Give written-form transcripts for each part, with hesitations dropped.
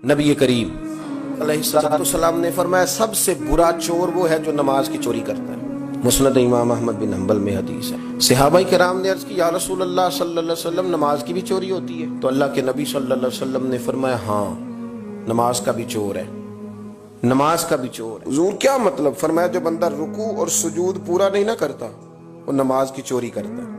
نبی کریم علیہ نے فرمایا سب سے برا چور وہ ہے جو نماز کی چوری کرتا ہے۔ مسند امام احمد بن حنبل میں حدیث ہے۔ صحابہ کرام نے عرض کی یا رسول اللہ صلی اللہ علیہ وسلم نماز کی بھی چوری ہوتی ہے؟ تو اللہ کے نبی صلی اللہ علیہ وسلم نے فرمایا ہاں، نماز کا بھی چور ہے، نماز کا بھی چور ہے۔ حضور کیا مطلب؟ فرمایا جو بندہ رکوع اور سجود پورا نہیں نہ کرتا وہ نماز کی چوری کرتا ہے،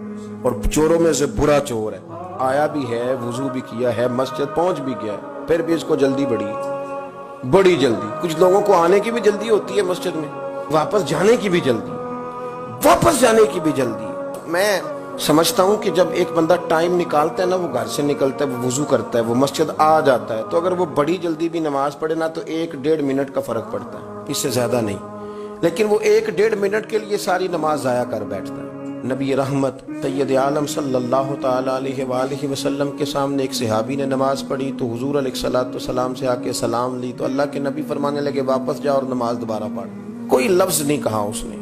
اور چوروں میں سے برا چور ہے۔ آیا بھی ہے، وضو بھی کیا ہے، مسجد پہنچ بھی گیا ہے، پھر بھی اس کو جلدی بڑی جلدی۔ کچھ لوگوں کو آنے کی بھی جلدی ہوتی ہے مسجد میں، واپس جانے کی بھی جلدی، میں سمجھتا ہوں کہ جب ایک بندہ ٹائم نکالتا ہے نا، وہ گھر سے نکلتا ہے، وہ وضو کرتا ہے، وہ مسجد آ جاتا ہے، تو اگر وہ بڑی جلدی بھی نماز پڑھے نا تو 1-1.5 منٹ کا فرق پڑتا ہے، اس سے زیادہ نہیں۔ لیکن وہ 1-1.5 منٹ کے لیے ساری نماز ضائع کر بیٹھتا ہے۔ نبی رحمت سید عالم صلی اللہ تعالی علیہ وآلہ وسلم کے سامنے ایک صحابی نے نماز پڑھی تو حضور علیہ السلام سے آ کے سلام لی، تو اللہ کے نبی فرمانے لگے واپس جاؤ اور نماز دوبارہ پڑھ۔ کوئی لفظ نہیں کہا اس نے،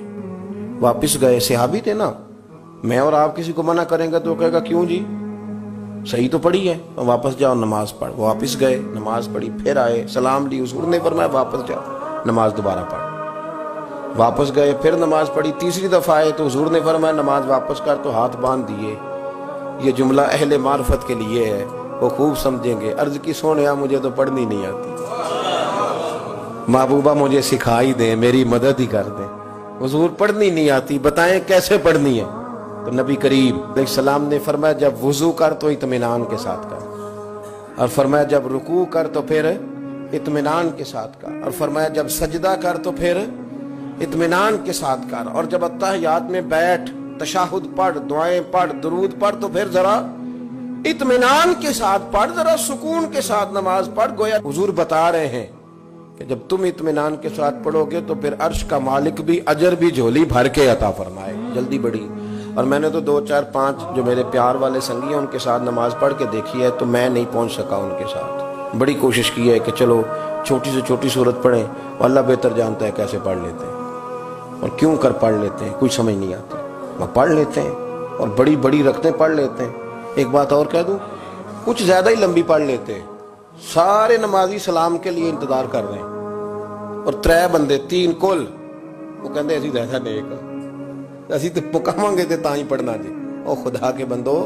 واپس گئے۔ صحابی تھے نا، میں اور آپ کسی کو منع کریں گے تو کہے گا کیوں جی، صحیح تو پڑھی ہے، واپس جاؤ نماز پڑھ۔ واپس گئے، نماز پڑھی، پھر آئے، سلام لی، حضور نے فرمایا واپس جاؤ نماز دوبارہ پڑھ۔ واپس گئے، پھر نماز پڑھی، تیسری دفعہ آئے تو حضور نے فرمایا نماز واپس کر، تو ہاتھ باندھ دیے۔ یہ جملہ اہل معرفت کے لیے ہے، وہ خوب سمجھیں گے۔ عرض کی سونیا مجھے تو پڑھنی نہیں آتی، محبوبہ مجھے سکھائی دیں، میری مدد ہی کر دیں۔ حضور پڑھنی نہیں آتی، بتائیں کیسے پڑھنی ہے؟ تو نبی کریم علیہ السلام نے فرمایا جب وضو کر تو اطمینان کے ساتھ کر، اور فرمایا جب رکوع کر تو پھر اطمینان کے ساتھ کر، اور فرمایا جب سجدہ کر تو پھر اطمینان کے ساتھ کر، اور جب اتحیات میں بیٹھ، تشہد پڑھ، دعائیں پڑھ، درود پڑھ تو پھر ذرا اطمینان کے ساتھ پڑھ، ذرا سکون کے ساتھ نماز پڑھ۔ گویا حضور بتا رہے ہیں کہ جب تم اطمینان کے ساتھ پڑھو گے تو پھر عرش کا مالک بھی اجر بھی جھولی بھر کے عطا فرمائے، جلدی بڑی۔ اور میں نے تو 2 4 5 جو میرے پیار والے سنگی ہیں ان کے ساتھ نماز پڑھ کے دیکھی ہے، تو میں نہیں پہنچ سکا ان کے ساتھ۔ بڑی کوشش کی ہے کہ چلو چھوٹی سے چھوٹی صورت پڑھیں، اور اللہ بہتر جانتا ہے کیسے پڑھ لیتے ہیں اور کیوں کر پڑھ لیتے ہیں، کچھ سمجھ نہیں آتی، وہ پڑھ لیتے ہیں اور بڑی بڑی رکھتے پڑھ لیتے ہیں۔ ایک بات اور کہہ دوں، کچھ زیادہ ہی لمبی پڑھ لیتے ہیں، سارے نمازی سلام کے لیے انتظار کر رہے ہیں، اور 3 بندے 3 کل وہ کہتے اسی رہتا نیک، اسی تو پکاواں گے تاں ہی پڑھنا جی۔ او خدا کے بندو،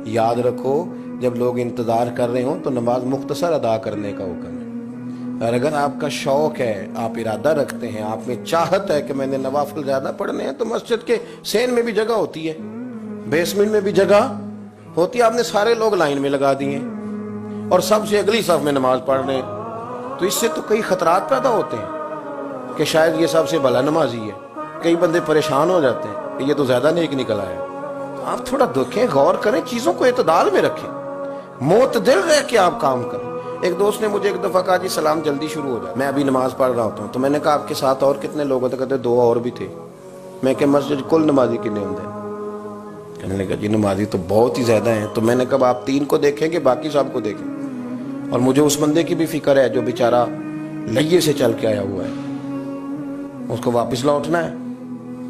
یاد رکھو جب لوگ انتظار کر رہے ہوں تو نماز مختصر ادا کرنے کا حکم ہے، اور اگر آپ کا شوق ہے، آپ ارادہ رکھتے ہیں، آپ میں چاہت ہے کہ میں نے نوافل زیادہ پڑھنے ہیں، تو مسجد کے سین میں بھی جگہ ہوتی ہے، بیسمنٹ میں بھی جگہ ہوتی ہے، آپ نے سارے لوگ لائن میں لگا دیے اور سب سے اگلی صف میں نماز پڑھ رہے ہیں، تو اس سے تو کئی خطرات پیدا ہوتے ہیں کہ شاید یہ سب سے بھلا نمازی ہے۔ کئی بندے پریشان ہو جاتے ہیں کہ یہ تو زیادہ نیک نکل آیا۔ آپ تھوڑا دیکھیں، غور کریں، چیزوں کو اعتدال میں رکھیں، معتدل رہ کے آپ کام کریں۔ ایک دوست نے مجھے ایک دفعہ کہا جی سلام جلدی شروع ہو جائے، میں ابھی نماز پڑھ رہا ہوتا ہوں، تو میں نے کہا آپ کے ساتھ اور کتنے لوگ ہوتے؟ کہتے 2 اور بھی تھے۔ میں کہ مسجد کل نمازی کتنے ہوتے ہیں؟ کہنے لگا جی نمازی تو بہت ہی زیادہ ہیں۔ تو میں نے کہا آپ 3 کو دیکھیں گے، باقی سب کو دیکھیں، اور مجھے اس بندے کی بھی فکر ہے جو بیچارہ لئیے سے چل کے آیا ہوا ہے، اس کو واپس لوٹنا ہے،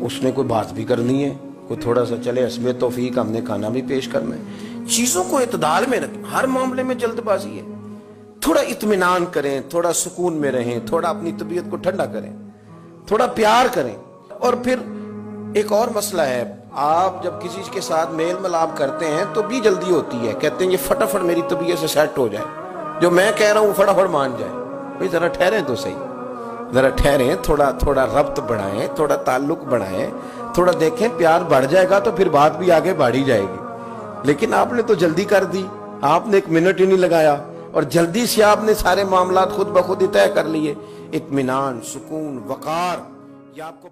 اس نے کوئی بات بھی کرنی ہے، کوئی تھوڑا سا چلے حسب توفیق ہم نے کھانا بھی پیش کرنا ہے۔ چیزوں کو اعتدال میں رکھیں، ہر معاملے میں جلد بازی ہے، تھوڑا اطمینان کریں، تھوڑا سکون میں رہیں، تھوڑا اپنی طبیعت کو ٹھنڈا کریں، تھوڑا پیار کریں۔ اور پھر ایک اور مسئلہ ہے، آپ جب کسی کے ساتھ میل ملاپ کرتے ہیں تو بھی جلدی ہوتی ہے، کہتے ہیں یہ فٹافٹ میری طبیعت سے سیٹ ہو جائے، جو میں کہہ رہا ہوں فٹافٹ مان جائے۔ بھئی ذرا ٹھہریں تو صحیح، ذرا ٹھہریں، تھوڑا ربط بڑھائیں، تھوڑا تعلق بڑھائیں، تھوڑا دیکھیں، پیار بڑھ جائے گا تو پھر بات بھی آگے بڑھی جائے گی۔ لیکن آپ نے تو جلدی کر دی، آپ نے 1 منٹ ہی نہیں لگایا، اور جلدی سے آپ نے سارے معاملات خود بخود ہی طے کر لیے۔ اطمینان، سکون، وقار، یہ آپ کو